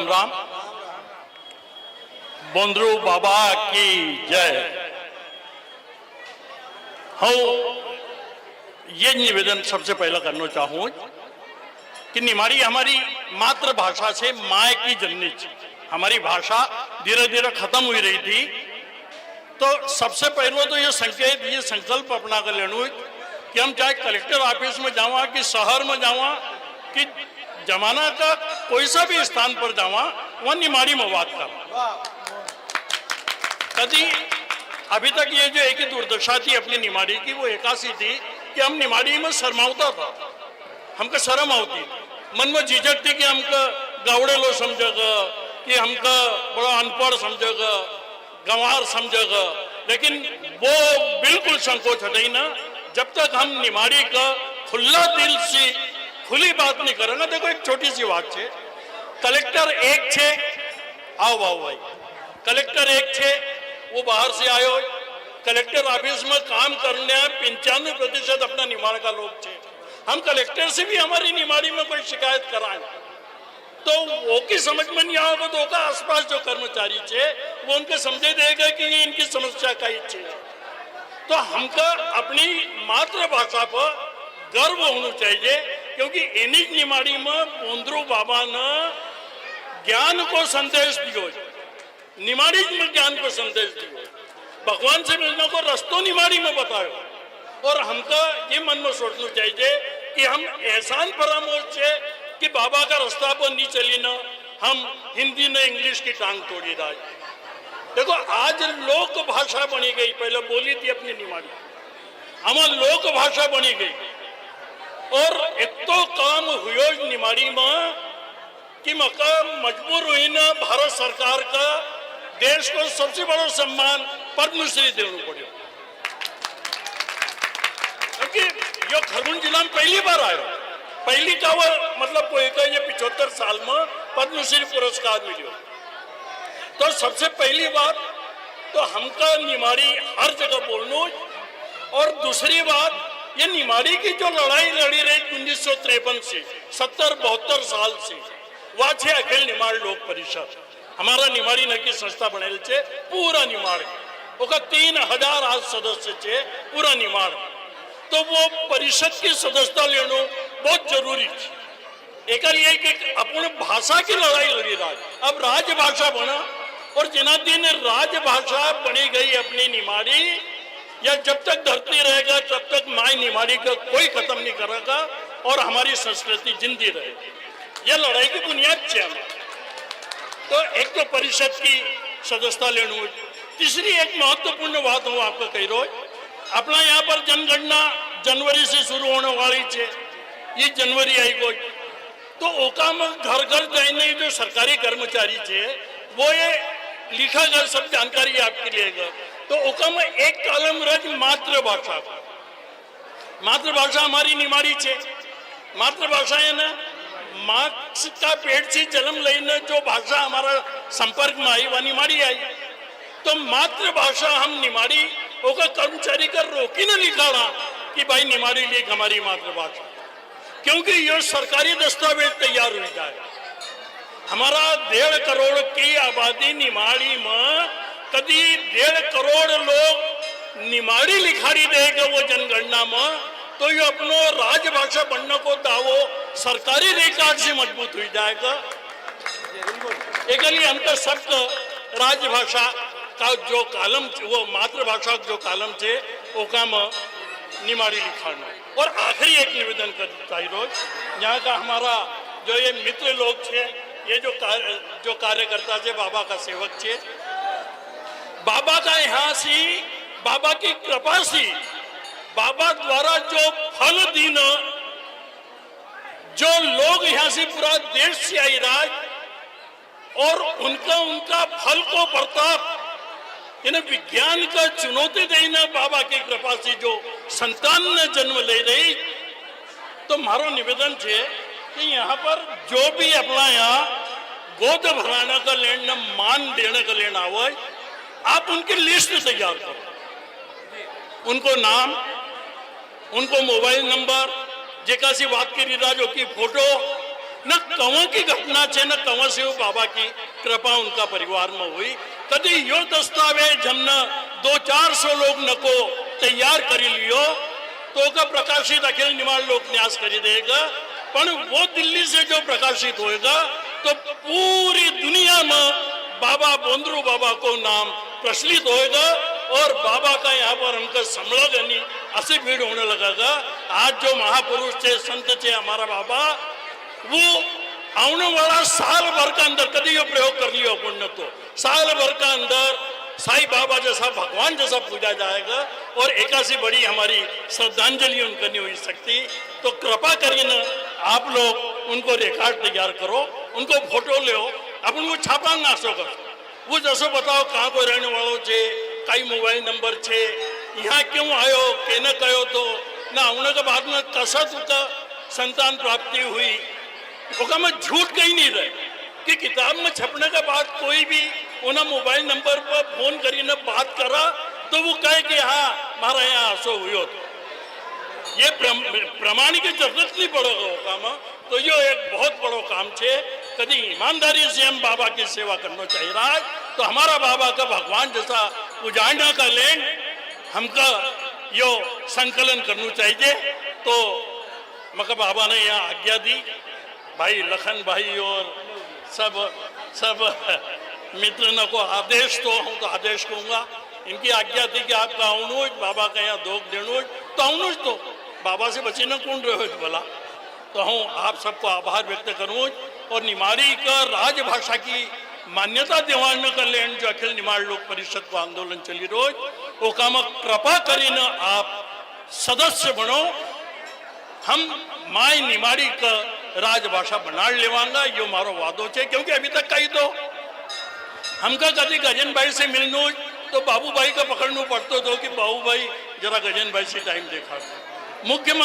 राम राम। बोंद्रू बाबा की जय। हाँ, ये निवेदन सबसे पहला करना चाहूँ कि निमाड़ी हमारी मातृभाषा से माँ की जननी थी। हमारी भाषा धीरे धीरे खत्म हुई रही थी। तो सबसे पहले तो ये संकेत, ये संकल्प अपना कर लेना कि हम चाहे कलेक्टर ऑफिस में जावा कि शहर में जावा कि जमाना का कोई सा भी स्थान पर जावा, वह निमाड़ी में बात कर। कभी अभी तक ये जो एक ही दुर्दशा थी अपनी निमाड़ी की, वो एकासी थी कि हम निमाड़ी में शर्मावता था, हमको शर्म आती, मन में झिझक थी कि हमको गावड़े लो समझेगा, कि हमको बड़ा अनपढ़ समझेगा, गंवार समझेगा। लेकिन वो बिल्कुल संकोच हटे ना, जब तक हम निमाड़ी का खुला दिल से खुली बात नहीं करेंगे। देखो एक छोटी सी बात है, कलेक्टर एक छे, आओ भाई, कलेक्टर एक छे, वो बाहर से आयो, कलेक्टर ऑफिस में काम करने 95% अपना निमाड़ का लोग छे। हम कलेक्टर से भी हमारी निमाड़ी में कोई शिकायत कराएं तो वो की समझ में नहीं आओगे, तो का आसपास जो कर्मचारी छे वो उनके समझे देगा कि ये इनकी समस्या का ही छे। तो हमको अपनी मातृभाषा पर गर्व होना चाहिए, क्योंकि इन्हीं निमाड़ी में बोंद्रू बाबा ने ज्ञान को संदेश दियो, निमाड़ी में ज्ञान को संदेश दियो, भगवान से मिलने को रस्तों निमाड़ी में बतायो। और हमको ये मन में सोचना चाहिए कि हम एहसान परामर्श से कि बाबा का रास्ता पर नहीं चली ना, हम हिंदी ने इंग्लिश की टांग तोड़ी दाई। देखो आज लोक भाषा बनी गई, पहले बोली थी अपनी निमाड़ी, हमारी लोक भाषा बनी गई। और एक तो काम हुआ निमाड़ी में कि मका मजबूर हुई ना भारत सरकार का देश को सबसे बड़ा सम्मान पद्मश्री देना पड़ो, क्योंकि यो खरगोन जिला में पहली बार आयो, पहली का वो मतलब कोई का ये 75 साल में पद्मश्री पुरस्कार मिलो। तो सबसे पहली बात तो हमका निमाड़ी हर जगह बोलना। और दूसरी बात, ये निमाड़ी की जो लड़ाई लड़ी रही 1953 से 70-72 साल से, वह छे अखिल निमाड़ लोक परिषद। हमारा निमाड़ी नकी संस्था बनेल छे पूरा निमाड़, ओका 3000 आज सदस्य छे पूरा निमाड़। तो वो परिषद की सदस्यता लेना बहुत जरूरी थी। एक लिए कि अपने भाषा की लड़ाई लड़ी राज, अब राजभाषा बना, और जिना दिन राजभाषा बनी गई अपनी निमाड़ी, या जब तक धरती रहेगा तब तक माई निमाड़ी का कोई खत्म नहीं करेगा और हमारी संस्कृति जिंदी रहेगी। यह लड़ाई की बुनियाद है। तो एक तो परिषद की सदस्यता लेना। तीसरी एक महत्वपूर्ण बात हूँ आपको कह रहा हूँ, अपना यहाँ पर जनगणना जनवरी से शुरू होने वाली है, ये जनवरी आई गई। तो ओका में घर घर जाने जो सरकारी कर्मचारी है वो ये लिखा गया सब जानकारी आपके लिए। तो ओका में एक कॉलम रज मातृभाषा, मातृभाषा हमारी निमाड़ी है। मातृभाषा है ना, माँ का पेट से जन्म लेने जो भाषा हमारा संपर्क में आई वह निमाड़ी आई। तो मातृभाषा हम निमाड़ी ओका कर्मचारी का रोकी न लिखाड़ा कि भाई निमाड़ी लिख हमारी मातृभाषा, क्योंकि ये सरकारी दस्तावेज तैयार हो जाए। हमारा 1.5 करोड़ की आबादी निमाड़ी में, कभी 1.5 करोड़ लोग निमाड़ी लिखाड़ी देगा वो जनगणना में, तो ये अपनो राजभाषा बनने को दावो सरकारी रिकॉर्ड से मजबूत हो जाएगा। एक लिए हमका सबको राजभाषा का जो कॉलम, वो मातृभाषा जो कॉलम थे ओका में निमाड़ी लिखाना। और आखिरी एक निवेदन करता ही रोज, यहाँ का हमारा जो ये मित्र लोग थे, ये जो कार्यकर्ता थे, बाबा का सेवक थे, बाबा का यहाँ से बाबा की कृपा से बाबा द्वारा जो फल दीना, जो लोग यहाँ से पूरा देश से आई राज, और उनका फल को बर्ताव इन्हें विज्ञान का चुनौती देना बाबा की कृपा से जो संतान ने जन्म ले रही। तो मारो निवेदन है कि यहाँ पर जो भी अपना यहाँ गोद भराने का लेना, मान देने का लेना हो, आप उनकी लिस्ट तैयार करो, उनको नाम, उनको मोबाइल नंबर, जेका सी बात की राजो की फोटो, न कवा की घटना छे न कवा से बाबा की कृपा उनका परिवार में हुई। कदी यो दस्तावेज हमने 200-400 लोग नको तैयार करी लियो तो का प्रकाशित अखिल निमाड़ लोक न्यास करी देगा, पर वो दिल्ली से जो प्रकाशित होएगा तो पूरी दुनिया में बाबा बोंद्रू बाबा को नाम प्रचलित होएगा और बाबा का यहाँ पर हमको सम्मेलन ऐसी भीड़ होने लगेगा। आज जो महापुरुष थे, संत थे हमारा बाबा, वो आने वाला साल भर का अंदर कभी ये प्रयोग कर लियो पुण्य तो साल भर का अंदर साईं बाबा जैसा भगवान जैसा पूजा जाएगा और एकासी बड़ी हमारी श्रद्धांजलि उनको नहीं हो सकती। तो कृपा करिए ना आप लोग उनको रिकॉर्ड तैयार करो, उनको फोटो ले, आप उनको छापा ना सको, वो जैसे बताओ कहाँ को रहने वालों छे, कई मोबाइल नंबर छे, यहाँ क्यों आयो, केने कहो तो ना उन्हें के बाद में कसा तुका संतान प्राप्ति हुई, ओका में झूठ कहीं नहीं रहे कि किताब में छपने के बाद कोई भी उन्हें मोबाइल नंबर पर फोन करी ने बात करा तो वो कहे कि हाँ मारा यहाँ ऐसा हुई तो ये प्रमाण की जरूरत नहीं पड़ेगा वो काम। तो ये एक बहुत बड़ो काम छे, कभी ईमानदारी से हम बाबा की सेवा करना चाहिए रहा है। तो हमारा बाबा का भगवान जैसा उजाड़ना का लेन हमका यो संकलन करना चाहिए। तो मगर बाबा ने यहाँ आज्ञा दी, भाई लखन भाई और सब मित्र को आदेश तो हूँ तो आदेश कहूँगा, इनकी आज्ञा थी कि आपका आउनोज बाबा का यहाँ दोग देनोज तो आउनोज तो बाबा से बची न कौन रहे बोला। तो हूँ आप सबको आभार व्यक्त करूँ और निमाड़ी का राजभाषा की मान्यता दिवान कर लेन जो अखिल निमाड़ लोक परिषद को आंदोलन चली रोज वो काम कृपा करी न आप सदस्य बनो, हम माई निमाड़ी का राजभाषा बना लेवांगा, यो मारो वादो छे। क्योंकि अभी तक कही तो हमका कभी गजन भाई से मिलनो तो बाबू भाई का पकड़ना पड़तो तो कि बाबू भाई जरा गजन भाई से टाइम देखा। मुख्यमंत्री